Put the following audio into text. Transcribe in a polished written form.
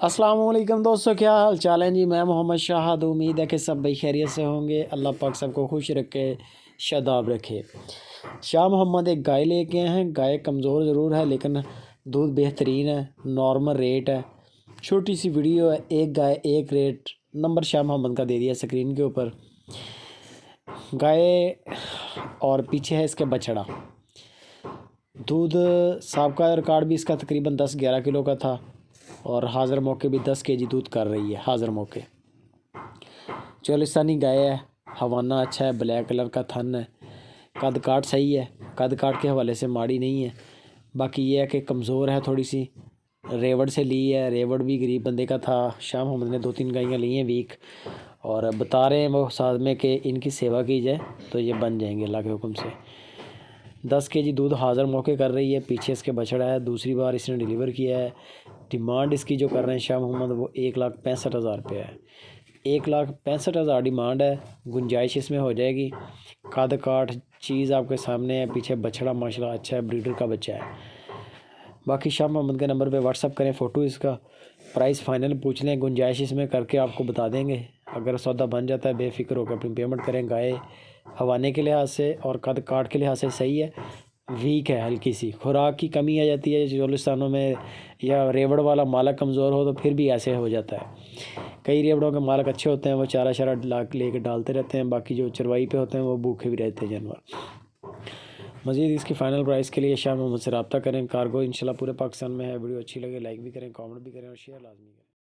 अस्सलाम वालेकुम दोस्तों, क्या हाल चाल है जी। मैं मोहम्मद शाहद। उम्मीद है कि सब भाई खैरियत से होंगे। अल्लाह पाक सबको खुश रखे, शादाब रखे। शाह मोहम्मद एक गाय लेके आए हैं। गाय कमज़ोर ज़रूर है लेकिन दूध बेहतरीन है, नॉर्मल रेट है। छोटी सी वीडियो है, एक गाय एक रेट। नंबर शाह मोहम्मद का दे दिया स्क्रीन के ऊपर। गाय और पीछे है इसके बछड़ा। दूध साहब रिकॉर्ड भी इसका तकरीबन 10-11 किलो का था और हाज़िर मौके भी 10 केजी दूध कर रही है। हाज़िर मौके चोलिस्तानी गाय है, हवाना अच्छा है, ब्लैक कलर का थन है, कद काट सही है, कद काट के हवाले से माड़ी नहीं है। बाकी ये है कि कमज़ोर है थोड़ी सी। रेवड़ से ली है, रेवड़ भी गरीब बंदे का था। शाह मोहम्मद ने 2-3 गायें ली हैं वीक, और बता रहे हैं वो साथ में कि इनकी सेवा की जाए तो ये बन जाएंगे अल्लाह के हुक्म से। 10 केजी दूध हाज़िर मौके कर रही है। पीछे इसके बछड़ा है, दूसरी बार इसने डिलीवर किया है। डिमांड इसकी जो कर रहे हैं शाह मोहम्मद वो 1,65,000 रुपये है। 1,65,000 डिमांड है, गुंजाइश इसमें हो जाएगी। कद काठ चीज़ आपके सामने है। पीछे बछड़ा माशाल्लाह अच्छा है, ब्रीडर का बच्चा है। बाकी शाह मोहम्मद के नंबर पे व्हाट्सअप करें, फ़ोटो इसका, प्राइस फाइनल पूछ लें, गुंजाइश इसमें करके आपको बता देंगे। अगर सौदा बन जाता है बेफ़िक्र होकर अपनी पेमेंट करें। गाय हवाने के लिहाज से और कद काठ के लिहाज से सही है। वीक है, हल्की सी खुराक की कमी आ जाती है चोलिस्तानों में, या रेवड़ वाला मालक कमज़ोर हो तो फिर भी ऐसे हो जाता है। कई रेवड़ों के मालक अच्छे होते हैं, वो चारा शारा लेके डालते रहते हैं। बाकी जो चरवाई पे होते हैं वो भूखे भी रहते हैं जानवर। मज़ीद इसकी फ़ाइनल प्राइस के लिए शाह मोहम्मद से रब्ता करें। कार्गो इंशाल्लाह पूरे पाकिस्तान में है। वीडियो अच्छी लगे लाइक भी करें, कमेंट भी करें और शेयर लाजमी करें।